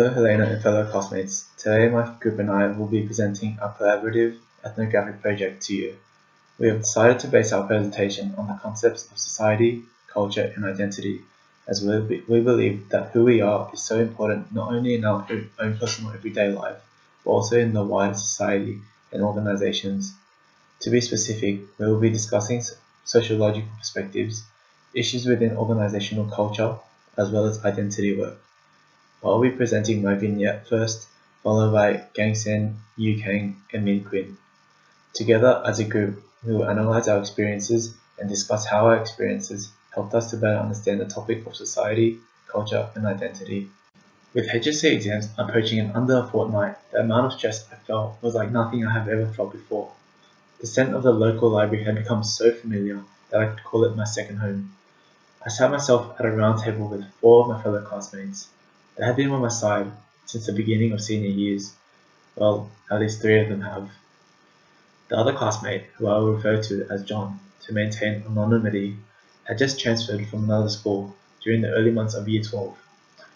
Hello, Helena and fellow classmates. Today, my group and I will be presenting our collaborative ethnographic project to you. We have decided to base our presentation on the concepts of society, culture, and identity, as we believe that who we are is so important not only in our own personal everyday life, but also in the wider society and organizations. To be specific, we will be discussing sociological perspectives, issues within organizational culture, as well as identity work. I'll be presenting my vignette first, followed by Gang Sen, Yu Kang, and Min Quinn. Together as a group, we will analyze our experiences and discuss how our experiences helped us to better understand the topic of society, culture, and identity. With HSC exams approaching in under a fortnight, the amount of stress I felt was like nothing I have ever felt before. The scent of the local library had become so familiar that I could call it my second home. I sat myself at a round table with four of my fellow classmates. They had been by my side since the beginning of senior years. Well, at least three of them have. The other classmate, who I will refer to as John to maintain anonymity, had just transferred from another school during the early months of Year 12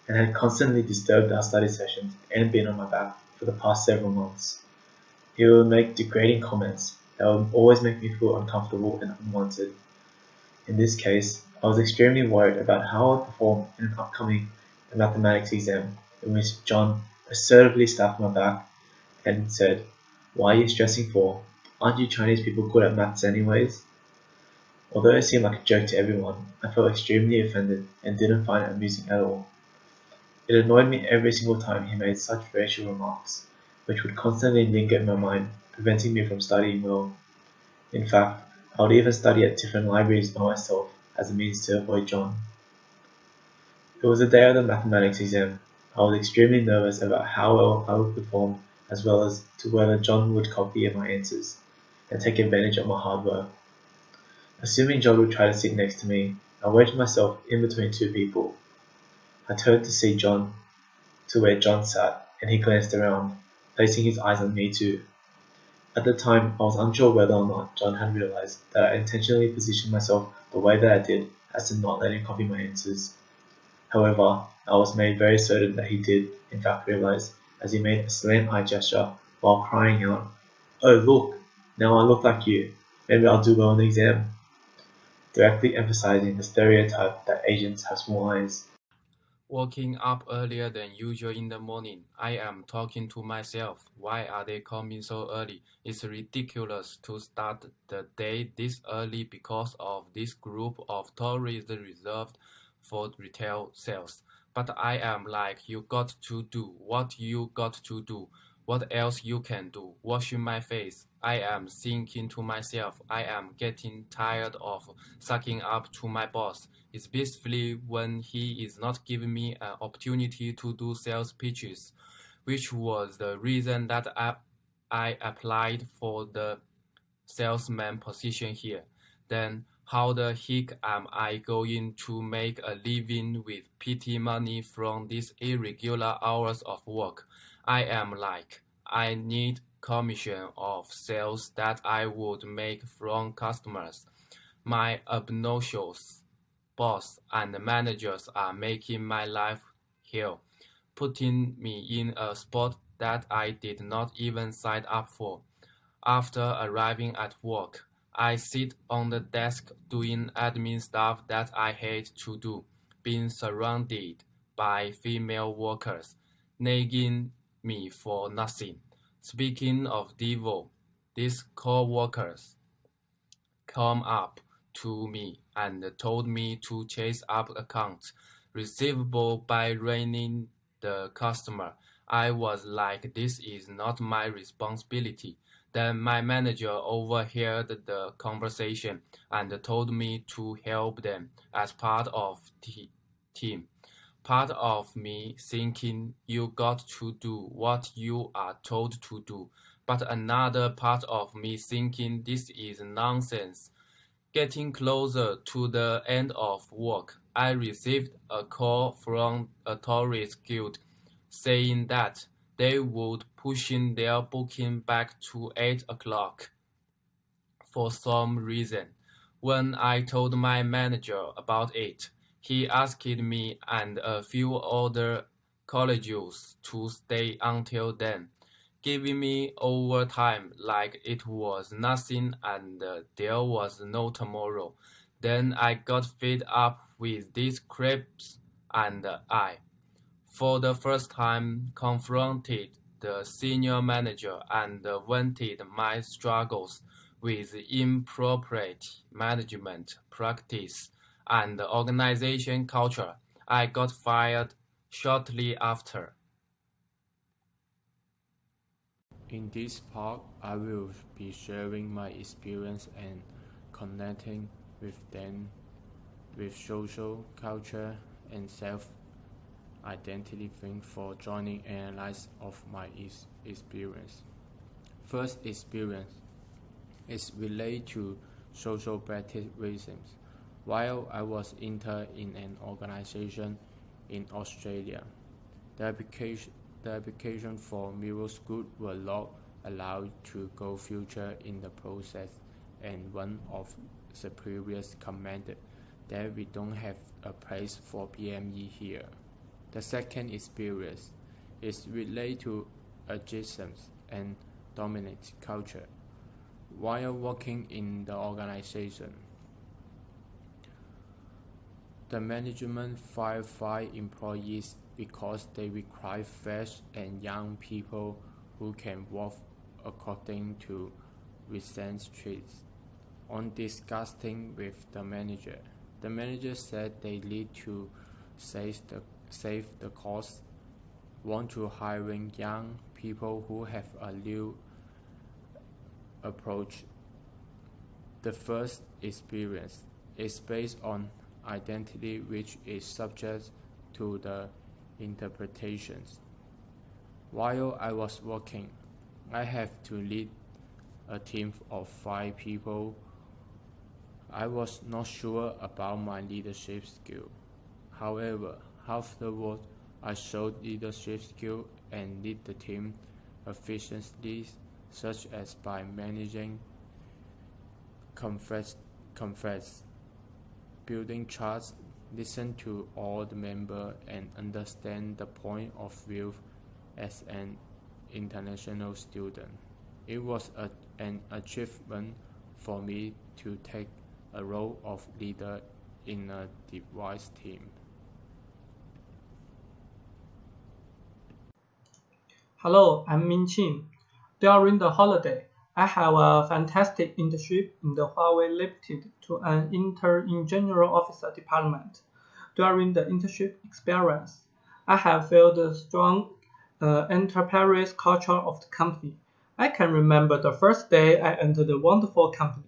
and had constantly disturbed our study sessions and been on my back for the past several months. He would make degrading comments that would always make me feel uncomfortable and unwanted. In this case, I was extremely worried about how I would perform in an upcoming mathematics exam in which John assertively slapped my back and said, "Why are you stressing for? Aren't you Chinese people good at maths anyways?" Although it seemed like a joke to everyone, I felt extremely offended and didn't find it amusing at all. It annoyed me every single time he made such racial remarks, which would constantly linger in my mind, preventing me from studying well. In fact, I would even study at different libraries by myself as a means to avoid John. It was the day of the mathematics exam. I was extremely nervous about how well I would perform as well as to whether John would copy my answers and take advantage of my hard work. Assuming John would try to sit next to me, I wedged myself in between two people. I turned to see John, to where John sat, and he glanced around, placing his eyes on me too. At the time, I was unsure whether or not John had realized that I intentionally positioned myself the way that I did as to not let him copy my answers. However, I was made very certain that he did, in fact, realize, as he made a slant eye gesture while crying out, "Oh, look, now I look like you. Maybe I'll do well in the exam," directly emphasizing the stereotype that Asians have small eyes. Waking up earlier than usual in the morning. I am talking to myself. Why are they coming so early? It's ridiculous to start the day this early because of this group of tourists reserved for retail sales. But I am like, you got to do what you got to do. What else you can do? Washing my face. I am thinking to myself, I am getting tired of sucking up to my boss, especially when he is not giving me an opportunity to do sales pitches, which was the reason that I applied for the salesman position here. Then how the heck am I going to make a living with PT money from these irregular hours of work? I am like, I need commission of sales that I would make from customers. My obnoxious boss and managers are making my life hell, putting me in a spot that I did not even sign up for. After arriving at work, I sit on the desk doing admin stuff that I hate to do, being surrounded by female workers, nagging me for nothing. Speaking of devil, these co-workers come up to me and told me to chase up accounts receivable by ringing the customer. I was like, this is not my responsibility. Then my manager overheard the conversation and told me to help them as part of the team. Part of me thinking you got to do what you are told to do, but another part of me thinking this is nonsense. Getting closer to the end of work, I received a call from a tourist guild saying that they would pushing their booking back to 8 o'clock for some reason. When I told my manager about it, he asked me and a few other courageous to stay until then, giving me overtime like it was nothing and there was no tomorrow. Then I got fed up with these creeps and I, for the first time, confronted the senior manager and vented my struggles with inappropriate management practice and organization culture. I got fired shortly after. In this part, I will be sharing my experience and connecting with them with social, culture, and self-identity things for joining analysis of my experience. First experience is related to social practice reasons. While I was intern in an organization in Australia, the application for middle school were not allowed to go further in the process, and one of the previous commented that we don't have a place for PME here. The second experience is related to adjacent and dominant culture. While working in the organization, the management fired 5 employees because they require fresh and young people who can work according to recent trends. On discussing with the manager said they need to save the cost, want to hiring young people who have a new approach. The first experience is based on identity, which is subject to the interpretations. While I was working, I have to lead a team of 5 people. I was not sure about my leadership skill. However, afterward, I showed leadership skill and lead the team efficiently, such as by managing conflicts, building trust, listen to all the members, and understand the point of view as an international student. It was an achievement for me to take a role of leader in a diverse team. Hello, I'm Min Qin. During the holiday, I have a fantastic internship in the Huawei Limited to an intern in General Officer Department. During the internship experience, I have felt the strong enterprise culture of the company. I can remember the first day I entered the wonderful company.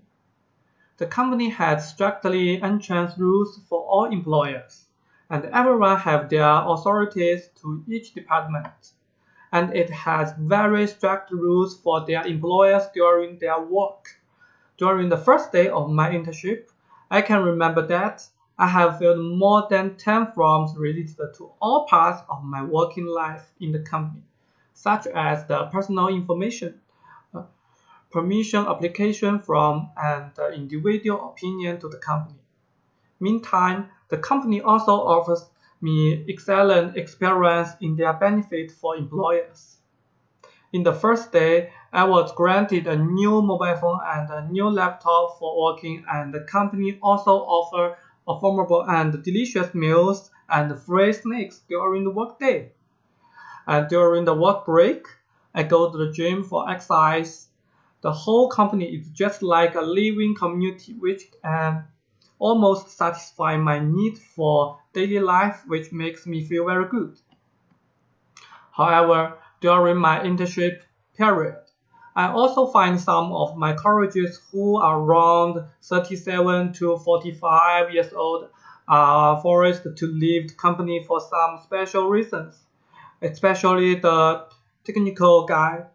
The company had strictly entrance rules for all employers, and everyone have their authorities to each department, and it has very strict rules for their employees during their work. During the first day of my internship, I can remember that I have filled more than 10 forms related to all parts of my working life in the company, such as the personal information, uh, permission application form, and the individual opinion to the company. Meantime, the company also offers me excellent experience in their benefit for employers. In the first day, I was granted a new mobile phone and a new laptop for working, and the company also offered affordable and delicious meals and free snacks during the workday. And during the work break, I go to the gym for exercise. The whole company is just like a living community which can almost satisfy my need for daily life, which makes me feel very good. However, during my internship period, I also find some of my colleagues who are around 37 to 45 years old are forced to leave the company for some special reasons, especially the technical guy.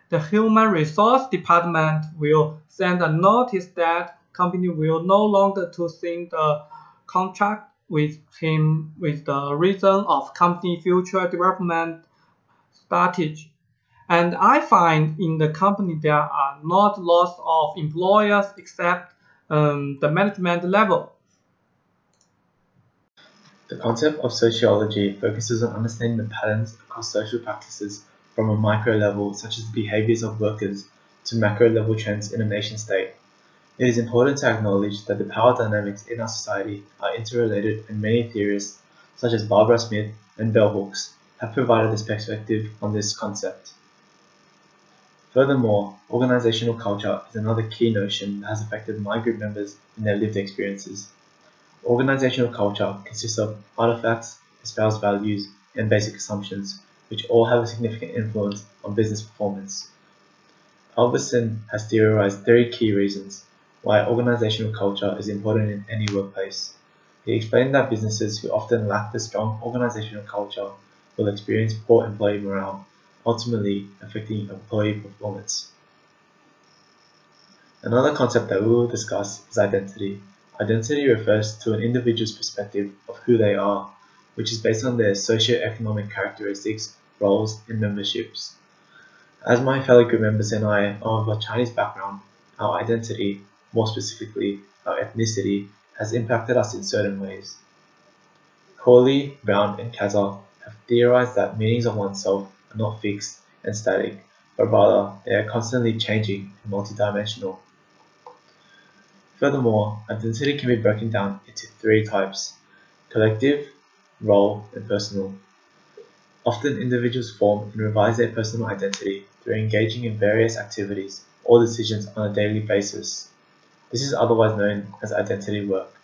The human resource department will send a notice that company will no longer to sign the contract with him with the reason of company future development strategy. And I find in the company there are not lots of employers except the management level. The concept of sociology focuses on understanding the patterns across social practices from a micro level, such as the behaviors of workers, to macro level trends in a nation state. It is important to acknowledge that the power dynamics in our society are interrelated, and many theorists, such as Barbara Smith and Bell Hooks, have provided this perspective on this concept. Furthermore, organizational culture is another key notion that has affected my group members in their lived experiences. Organizational culture consists of artifacts, espoused values, and basic assumptions, which all have a significant influence on business performance. Albertson has theorized 3 key reasons why organizational culture is important in any workplace. He explained that businesses who often lack the strong organizational culture will experience poor employee morale, ultimately affecting employee performance. Another concept that we will discuss is identity. Identity refers to an individual's perspective of who they are, which is based on their socio-economic characteristics, roles, and memberships. As my fellow group members and I are of a Chinese background, our identity, more specifically our ethnicity, has impacted us in certain ways. Corley, Brown, and Kazar have theorized that meanings of oneself are not fixed and static, but rather they are constantly changing and multidimensional. Furthermore, identity can be broken down into 3 types: collective, role, and personal. Often individuals form and revise their personal identity through engaging in various activities or decisions on a daily basis. This is otherwise known as identity work.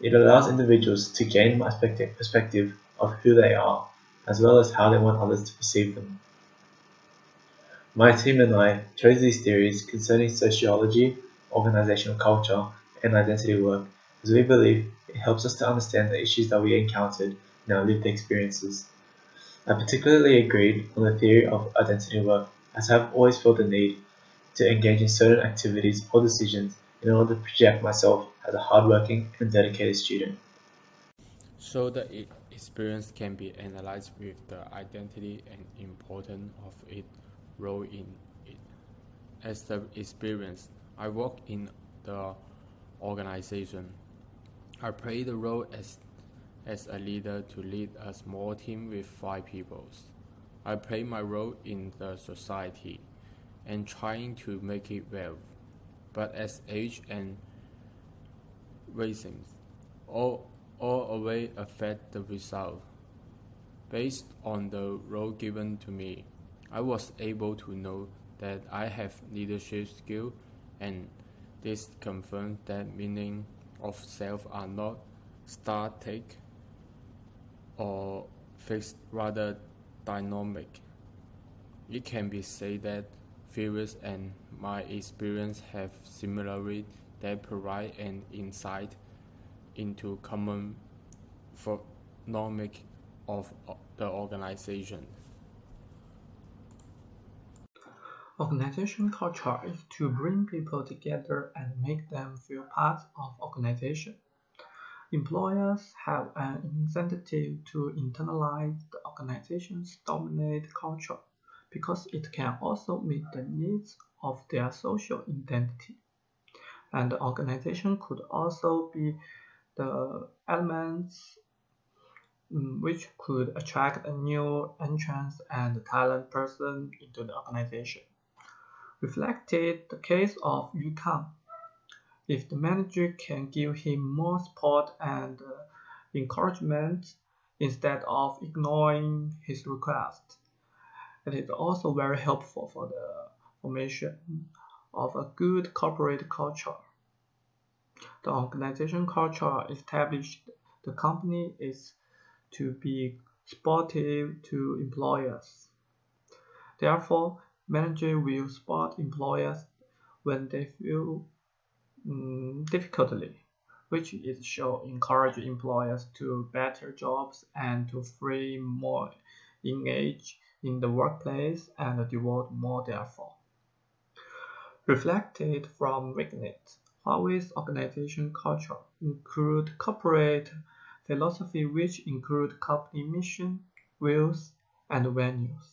It allows individuals to gain a perspective of who they are, as well as how they want others to perceive them. My team and I chose these theories concerning sociology, organizational culture, and identity work as we believe it helps us to understand the issues that we encountered in our lived experiences. I particularly agreed on the theory of identity work, as I have always felt the need to engage in certain activities or decisions in order to project myself as a hardworking and dedicated student. So the experience can be analyzed with the identity and importance of its role in it. As the experience, I work in the organization. I play the role as a leader to lead a small team with 5 people. I play my role in the society and trying to make it well. But as age and raising, all away affect the result. Based on the role given to me, I was able to know that I have leadership skill, and this confirmed that meaning of self are not static or fixed, rather dynamic. It can be said that theories and my experience have similarly that provide an insight into common dynamic of the organization. Organization culture is to bring people together and make them feel part of organization. Employers have an incentive to internalize the organization's dominant culture because it can also meet the needs of their social identity. And the organization could also be the elements which could attract a new entrance and talent person into the organization. Reflected the case of Yukang. If the manager can give him more support and encouragement instead of ignoring his request, it is also very helpful for the formation of a good corporate culture. The organization culture established the company is to be supportive to employers. Therefore, managers will support employers when they feel difficulty, which is show encourage employers to better jobs and to free more engage in the workplace and devote more therefore. Reflected from Wignet, Huawei's organization culture include corporate philosophy which include company mission, rules, and values,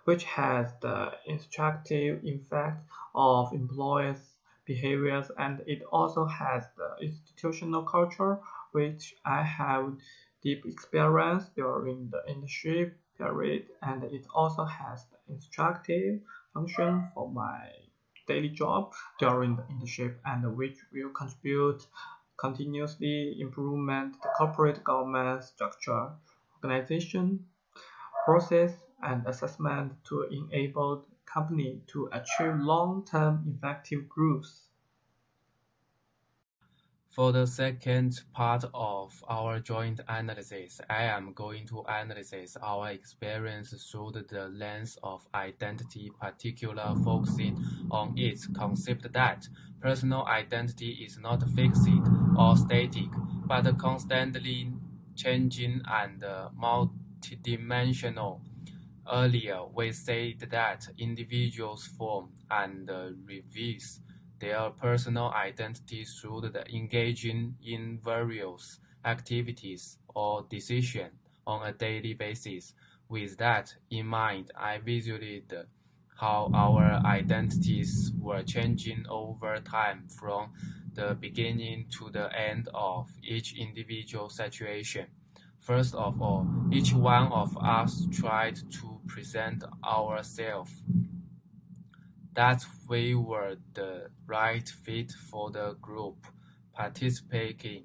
which has the instructive effect of employees' behaviors, and it also has the institutional culture which I have deep experience during the internship period, and it also has the instructive function for my daily job during the internship, and which will contribute continuously improvement the corporate governance structure, organization, process, and assessment to enable the company to achieve long-term effective growth. For the second part of our joint analysis, I am going to analyze our experience through the lens of identity, particularly focusing on its concept that personal identity is not fixed or static, but constantly changing and multidimensional. Earlier, we said that individuals form and revise their personal identity through the engaging in various activities or decisions on a daily basis. With that in mind, I visualized how our identities were changing over time from the beginning to the end of each individual situation. First of all, each one of us tried to present ourselves that we were the right fit for the group participating.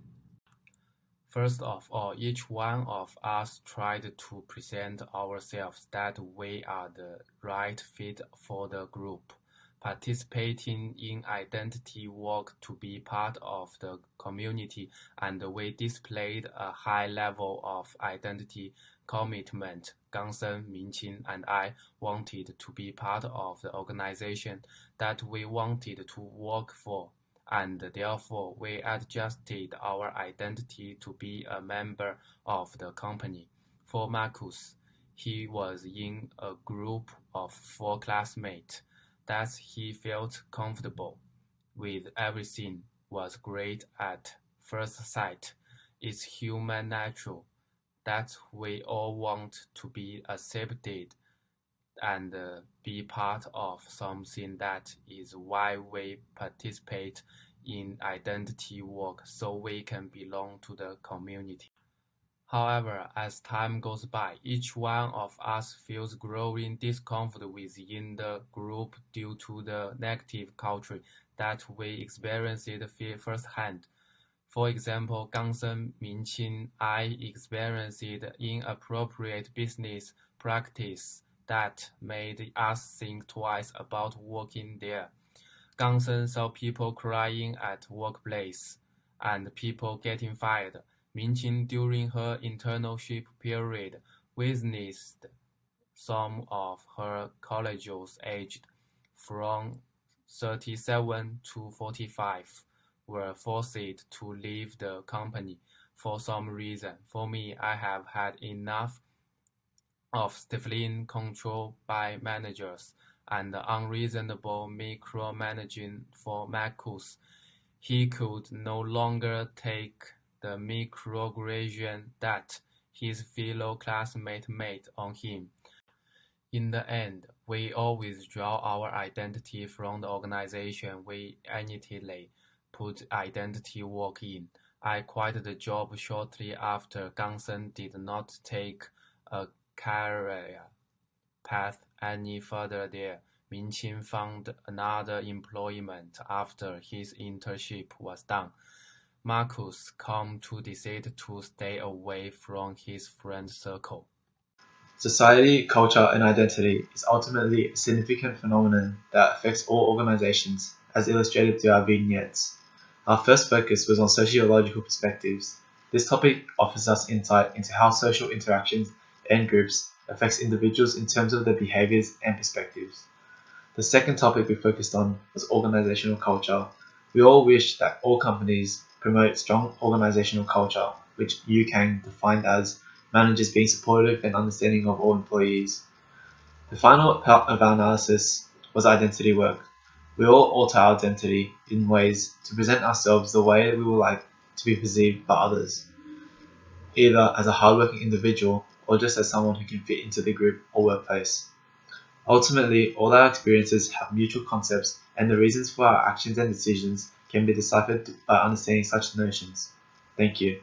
First of all, each one of us tried to present ourselves that we are the right fit for the group participating in identity work to be part of the community, and we displayed a high level of identity commitment. Gangsen, Minqin, and I wanted to be part of the organization that we wanted to work for, and therefore we adjusted our identity to be a member of the company. For Marcus, he was in a group of 4 classmates that he felt comfortable with. Everything was great at first sight. It's human nature that we all want to be accepted and be part of something. That is why we participate in identity work, so we can belong to the community. However, as time goes by, each one of us feels growing discomfort within the group due to the negative culture that we experienced firsthand. For example, Gangsen, Minqin, I experienced inappropriate business practice that made us think twice about working there. Gangsen saw people crying at workplace and people getting fired. Minqin, during her internship period, witnessed some of her colleagues aged from 37 to 45 were forced to leave the company for some reason. For me, I have had enough of stifling control by managers and unreasonable micromanaging. For Marcus, he could no longer take the microaggression that his fellow classmates made on him. In the end, we all withdraw our identity from the organization we initially put identity work in. I quit the job shortly after. Gangsen did not take a career path any further there. Minqin found another employment after his internship was done. Marcus came to decide to stay away from his friend circle. Society, culture, and identity is ultimately a significant phenomenon that affects all organizations, as illustrated through our vignettes. Our first focus was on sociological perspectives. This topic offers us insight into how social interactions and groups affects individuals in terms of their behaviors and perspectives. The second topic we focused on was organizational culture. We all wish that all companies promote strong organizational culture, which Yu Kang defined as managers being supportive and understanding of all employees. The final part of our analysis was identity work. We all alter our identity in ways to present ourselves the way we would like to be perceived by others, either as a hardworking individual or just as someone who can fit into the group or workplace. Ultimately, all our experiences have mutual concepts, and the reasons for our actions and decisions can be deciphered by understanding such notions. Thank you.